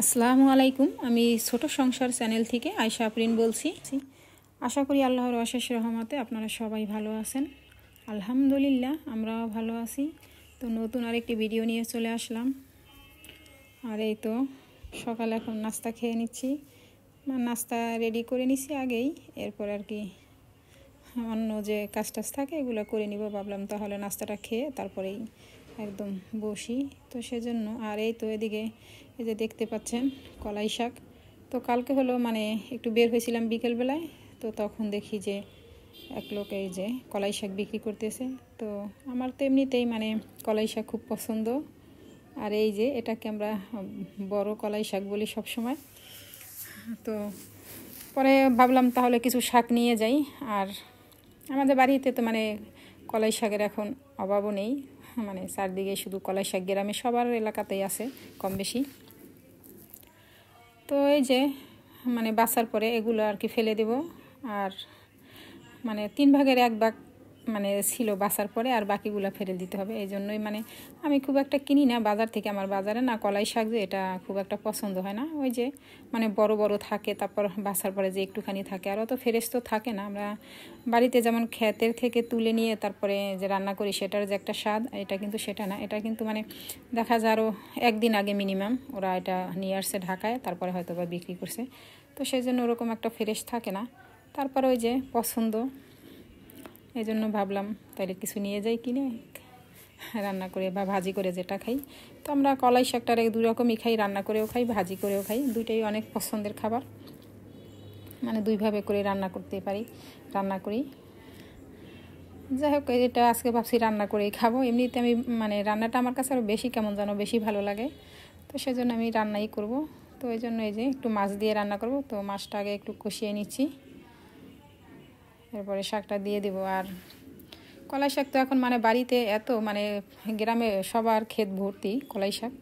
আসসালামু আলাইকুম। আমি ছোট সংসার চ্যানেল থেকে আয়শা আফরিন বলছি। আশা করি আল্লাহর অশেষ রহমতে আপনারা সবাই ভালো আছেন। আলহামদুলিল্লাহ আমরাও ভালো আছি। তো নতুন আরেকটি ভিডিও নিয়ে চলে আসলাম। আর এই তো সকালে এখন নাস্তা খেয়ে নিচ্ছি, নাস্তা রেডি করে নিচ্ছি আগেই, এরপর আর কি অন্য যে কাজ টাজ থাকে এগুলো করে নিব। ভাবলাম তাহলে নাস্তাটা খেয়ে তারপরেই একদম বসি। তো সেজন্য আর এই তো এদিকে এই যে দেখতে পাচ্ছেন কলাই শাক। তো কালকে হলো একটু বের হয়েছিলাম বিকেলবেলায়, তো তখন দেখি যে এক লোক এই যে কলাই শাক বিক্রি করতেছে। তো আমার তো এমনিতেই কলাই শাক খুব পছন্দ। আর এই যে এটাকে আমরা বড় কলাই শাক বলি সব সময়। তো পরে ভাবলাম তাহলে কিছু শাক নিয়ে যাই। আর আমাদের বাড়িতে তো কলাই শাকের এখন অভাবও নেই, চারদিকে শুধু কলাই শাক, গ্রামে সবার এলাকাতেই আছে কম বেশি। তো এই যে বাছার পরে এগুলো আর কি ফেলে দেব। আর 3 ভাগের 1 ভাগ ছিল বাছার পরে, আর বাকিগুলো ফেলে দিতে হবে। এই জন্যই আমি খুব একটা কিনি না বাজার থেকে। আমার বাজারে না কলাই শাক যে এটা খুব একটা পছন্দ হয় না। ওই যে বড় বড় থাকে, তারপর বাছার পরে যে একটুখানি থাকে, আর অত ফ্রেশ তো থাকে না। আমরা বাড়িতে যেমন ক্ষেতের থেকে তুলে নিয়ে তারপরে যে রান্না করি সেটার যে একটা স্বাদ, এটা কিন্তু সেটা না। এটা কিন্তু দেখা যায় আরও একদিন আগে মিনিমাম ওরা এটা নিয়ে আসছে ঢাকায়, তারপরে হয়তো বা বিক্রি করছে। তো সেই জন্য ওরকম একটা ফ্রেশ থাকে না। তারপর ওই যে পছন্দ, এই জন্য ভাবলাম তাইলে কিছু নিয়ে যাই কিনে রান্না করে বা ভাজি করে যেটা খাই। তো আমরা কলাই শাকটার 2 রকমই খাই, রান্না করেও খাই, ভাজি করেও খাই। দুইটাই অনেক পছন্দের খাবার, 2 ভাবে করে রান্না করতে পারি, রান্না করি। যাই হোক, এটা আজকে ভাবছি রান্না করেই খাবো। এমনিতে আমি রান্নাটা আমার কাছে আরও বেশি কেমন যেন বেশি ভালো লাগে, তো সেজন্য আমি রান্নাই করব। তো এই জন্য এই যে একটু মাছ দিয়ে রান্না করব। তো মাছটা আগে একটু কষিয়ে নিচ্ছি, এরপরে শাকটা দিয়ে দেব। আর কলাই শাক তো এখন বাড়িতে এত গ্রামে সবার ক্ষেত ভর্তি কলাই শাক।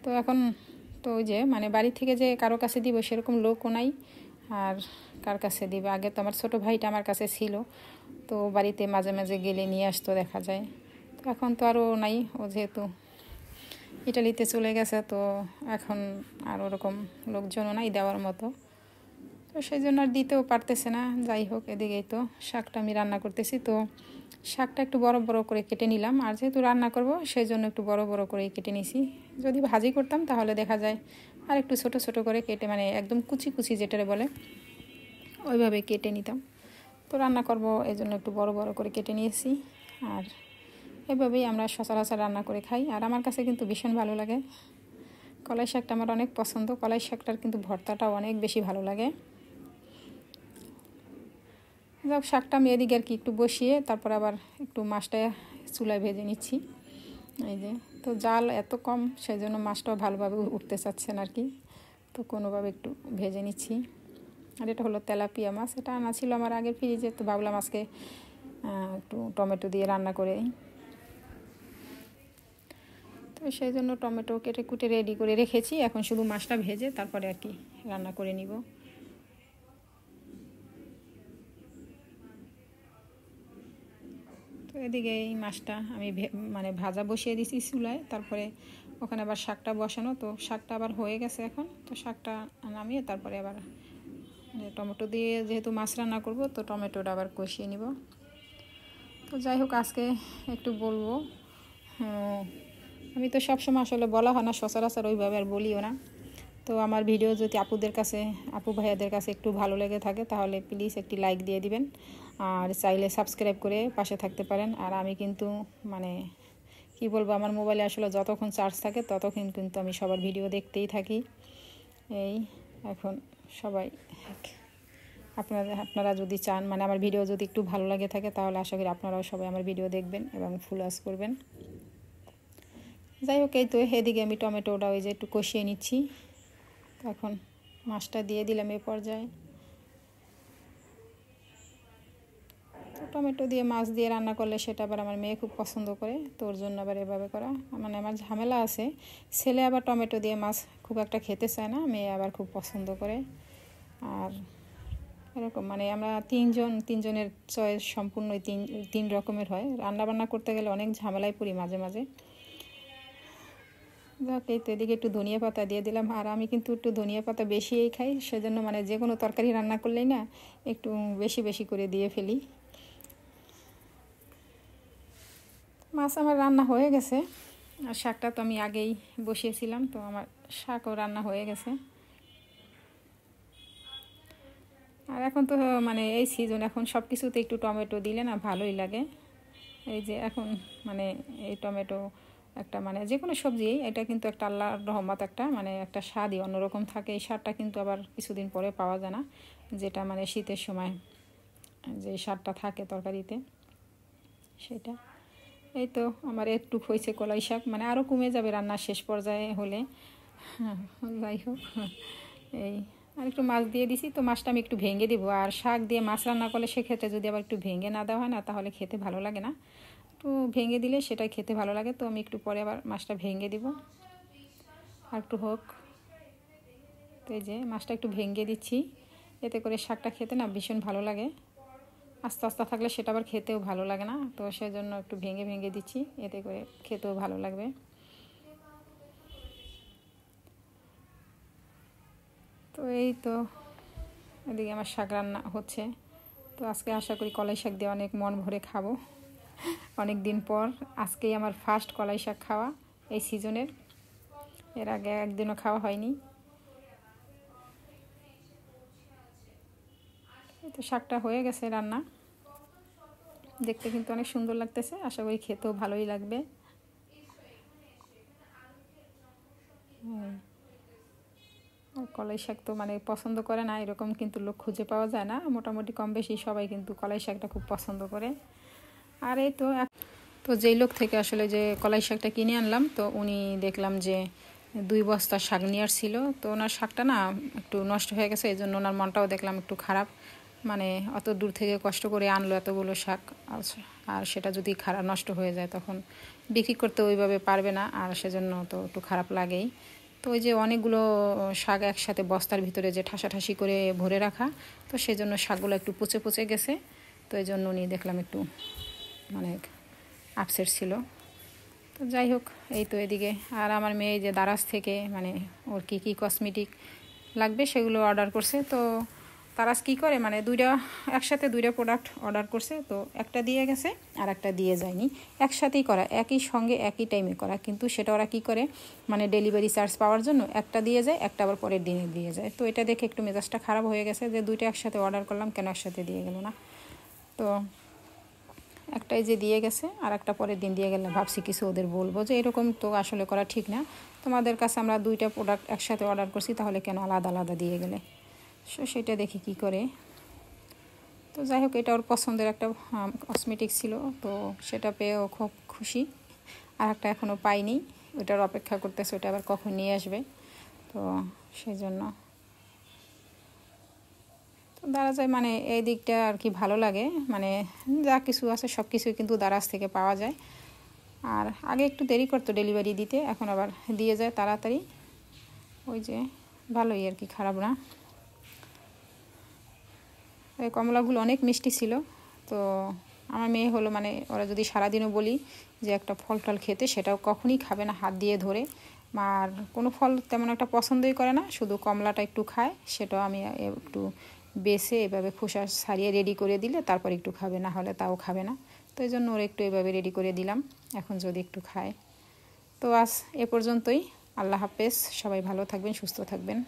তো এখন তো ওই যে বাড়ি থেকে যে কারো কাছে দিব সেরকম লোকও নাই। আর কার কাছে দিবে? আগে তো আমার ছোটো ভাইটা আমার কাছে ছিল, তো বাড়িতে মাঝে মাঝে গেলে নিয়ে আসতো দেখা যায়। তো এখন তো আরও নাই, ও যেহেতু ইটালিতে চলে গেছে, তো এখন আর ওরকম লোকজনও নাই দেওয়ার মতো। তো সেই জন্য আর দিতেও পারতেছে না। যাই হোক, এদিকেই তো শাকটা আমি রান্না করতেছি। তো শাকটা একটু বড় বড় করে কেটে নিলাম, আর যেহেতু রান্না করব সেই জন্য একটু বড় বড় করে কেটে নিছি। যদি ভাজি করতাম তাহলে দেখা যায় আর একটু ছোট ছোট করে কেটে একদম কুচি কুচি যেটা বলে ওইভাবে কেটে নিতাম। তো রান্না করব এই জন্য একটু বড় বড় করে কেটে নিয়েছি। আর এভাবেই আমরা সচরাচর রান্না করে খাই। আর আমার কাছে কিন্তু ভীষণ ভালো লাগে কলাই শাকটা, আমার অনেক পছন্দ। কলাই শাকটার কিন্তু ভর্তাটাও অনেক বেশি ভালো লাগে। যাক, শাকটা আমি এদিকে আর কি একটু বসিয়ে তারপর আবার একটু মাছটা চুলায় ভেজে নিচ্ছি। এই যে তো জাল এত কম, সেই জন্য মাছটাও ভালোভাবে উঠতে চাচ্ছেন আর কি। তো কোনোভাবে একটু ভেজে নিচ্ছি। আর এটা হলো তেলাপিয়া মাছ, এটা আনা ছিল আমার আগের ফ্রিজে। তো ভাবলাম আজকে একটু টমেটো দিয়ে রান্না করে। তো সেই জন্য টমেটো কেটে কুটে রেডি করে রেখেছি। এখন শুধু মাছটা ভেজে তারপরে আর কি রান্না করে নিব। তো এদিকে এই মাছটা আমি ভাজা বসিয়ে দিয়েছি চুলায়, তারপরে ওখানে আবার শাকটা বসানো। তো শাকটা আবার হয়ে গেছে এখন। তো শাকটা নামিয়ে তারপরে আবার টমেটো দিয়ে যেহেতু মাছ রান্না করব, তো টমেটোটা আবার কষিয়ে নিব। তো যাই হোক, আজকে একটু বলবো, আমি তো সবসময় আসলে বলা হয় না সচরাচর, ওইভাবে আর বলিও না। তো আমার ভিডিও যদি আপু ভাইয়াদের কাছে একটু ভালো লেগে থাকে তাহলে প্লিজ একটি লাইক দিয়ে দিবেন, আর চাইলে সাবস্ক্রাইব করে পাশে থাকতে পারেন। আর আমি কিন্তু কি বলবো, আমার মোবাইলে আসলে যতক্ষণ চার্জ থাকে ততক্ষণ কিন্তু আমি সবার ভিডিও দেখতেই থাকি। এই এখন সবাই আপনারা যদি চান আমার ভিডিও যদি একটু ভালো লাগে থাকে তাহলে আশা করি আপনারাও সবাই আমার ভিডিও দেখবেন এবং ফলোয়ার্স করবেন। যাই হোক, এই তো এদিকে আমি টমেটোটা ওই যে একটু কষিয়ে নিচ্ছি। এখন মাছটা দিয়ে দিলাম এই পর্যায়ে। তো টমেটো দিয়ে মাছ দিয়ে রান্না করলে সেটা আবার আমার মেয়ে খুব পছন্দ করে, তো ওর জন্য আবার এভাবে করা। আমার ঝামেলা আছে, ছেলে আবার টমেটো দিয়ে মাছ খুব একটা খেতে চায় না, মেয়ে আবার খুব পছন্দ করে। আর এরকম আমরা তিনজনের চয়েস সম্পূর্ণ তিন রকমের হয়। রান্না বান্না করতে গেলে অনেক ঝামেলায় পড়ি মাঝে মাঝে। যাক, এই তো এদিকে একটু ধনিয়া পাতা দিয়ে দিলাম। আর আমি কিন্তু একটু ধনিয়া পাতা বেশিই খাই, সেজন্য মানে যে কোনো তরকারি রান্না করলেই না একটু বেশি বেশি করে দিয়ে ফেলি। মাছ আমার রান্না হয়ে গেছে, আর শাকটা তো আমি আগেই বসিয়েছিলাম, তো আমার শাকও রান্না হয়ে গেছে। আর এখন তো মানে এই সিজন, এখন সব কিছুতে একটু টমেটো দিলে না ভালোই লাগে। এই যে এখন মানে এই টমেটো একটা মানে যে কোনো সবজি, এটা কিন্তু একটা আল্লাহর রহমত, একটা মানে একটা স্বাদই অন্যরকম থাকে। এই স্বাদটা কিন্তু আবার কিছুদিন পরে পাওয়া যায় না, যেটা মানে শীতের সময় যে স্বাদটা থাকে তরকারিতে, সেটা। এই তো আমার একটু হয়েছে কলাই শাক, মানে আরও কমে যাবে রান্নার শেষ পর্যায়ে হলে। যাই হোক, এই আর একটু মাছ দিয়ে দিছি, তো মাছটা আমি একটু ভেঙে দিব। আর শাক দিয়ে মাছ রান্না করলে সেক্ষেত্রে যদি আবার একটু ভেঙে না দেওয়া হয় না, তাহলে খেতে ভালো লাগে না। তো ভেঙে দিলে সেটাই খেতে ভালো লাগে। তো আমি একটু পরে আবার মাছটা ভেঙে দিব, আর একটু হোক। তো এই যে মাছটা একটু ভেঙে দিচ্ছি, এতে করে শাকটা খেতে না ভীষণ ভালো লাগে। আস্তে আস্তে থাকলে সেটা আবার খেতেও ভালো লাগে না, তো সেজন্য একটু ভেঙে ভেঙে দিচ্ছি, এতে করে খেতেও ভালো লাগবে। তো এই তো এদিকে আমার শাক রান্না হচ্ছে। তো আজকে আশা করি কলাই শাক দিয়ে অনেক মন ভরে খাবো, অনেক দিন পর। আজকেই আমার ফার্স্ট কলাই শাক খাওয়া এই সিজনের, এর আগে একদিনও খাওয়া হয়নি। এই তো শাকটা হয়ে গেছে রান্না, দেখতে কিন্তু অনেক সুন্দর লাগতেছে, আশা করি খেতেও ভালোই লাগবে। আর কলাই শাক তো মানে পছন্দ করে না এরকম কিন্তু লোক খুঁজে পাওয়া যায় না, মোটামুটি কম বেশি সবাই কিন্তু কলাই শাকটা খুব পছন্দ করে। আর এই তো তো যেই লোক থেকে আসলে যে কলাই শাকটা কিনে আনলাম, তো উনি দেখলাম যে 2 বস্তা শাক নিয়ে আসছিল। তো ওনার শাকটা না একটু নষ্ট হয়ে গেছে, এই জন্য ওনার মনটাও দেখলাম একটু খারাপ। মানে অত দূর থেকে কষ্ট করে আনলো এতগুলো শাক, আর সেটা যদি খারাপ নষ্ট হয়ে যায় তখন বিক্রি করতে ওইভাবে পারবে না, আর সেজন্য তো একটু খারাপ লাগেই। তো ওই যে অনেকগুলো শাক একসাথে বস্তার ভিতরে যে ঠাসাঠাসি করে ভরে রাখা, তো সেই জন্য শাকগুলো একটু পচে পচে গেছে। তো এই জন্য উনি দেখলাম একটু মানে আপসেট ছিল। তো যাই হোক, এই তো এদিকে আর আমার মেয়ে যে দারাজ থেকে মানে ওর কী কী কসমেটিক লাগবে সেগুলো অর্ডার করছে। তো দারাজ কী করে মানে একসাথে দুইটা প্রোডাক্ট অর্ডার করছে, তো একটা দিয়ে গেছে আর একটা দিয়ে যায়নি, একসাথেই করা, একই সঙ্গে একই টাইমে করা, কিন্তু সেটা ওরা কী করে মানে ডেলিভারি চার্জ পাওয়ার জন্য একটা দিয়ে যায়, একটা আবার পরের দিনে দিয়ে যায়। তো এটা দেখে একটু মেজাজটা খারাপ হয়ে গেছে যে দুইটা একসাথে অর্ডার করলাম, কেন একসাথে দিয়ে গেল না। তো একটাই যে দিয়ে গেছে আর একটা পরের দিন দিয়ে গেলে ভাবছি কিছু ওদের বলবো যে এরকম তো আসলে করা ঠিক না, তোমাদের কাছে আমরা দুইটা প্রোডাক্ট একসাথে অর্ডার করছি, তাহলে কেন আলাদা আলাদা দিয়ে গেলে। সেটা দেখি কি করে। তো যাই হোক, এটা ওর পছন্দের একটা কসমেটিক ছিল, তো সেটা পেয়েও খুব খুশি। আর একটা এখনও পাইনি, ওইটার অপেক্ষা করতেছে, ওটা আবার কখন নিয়ে আসবে। তো সেই জন্য দারাজে মানে এই দিকটা আর কি ভালো লাগে, মানে যা কিছু আছে সব কিছুই কিন্তু দারাজ থেকে পাওয়া যায়। আর আগে একটু দেরি করতো ডেলিভারি দিতে, এখন আবার দিয়ে যায় তাড়াতাড়ি। ওই যে ভালোই আর কি, খারাপ না। এই কমলাগুলো অনেক মিষ্টি ছিল। তো আমার মেয়ে হলো মানে ওরা যদি সারাদিনও বলি যে একটা ফল টল খেতে, সেটাও কখনই খাবে না হাত দিয়ে ধরে। আর কোনো ফল তেমন একটা পছন্দই করে না, শুধু কমলাটা একটু খায়, সেটাও আমি একটু বেছে এভাবে খোসা ছাড়িয়ে রেডি করে দিলে তারপর একটু খাবে, না হলে তাও খাবে না। তো এই জন্য ওরা একটু এভাবে রেডি করে দিলাম, এখন যদি একটু খায়। তো আজ এ পর্যন্তই, আল্লাহ হাফেজ, সবাই ভালো থাকবেন, সুস্থ থাকবেন।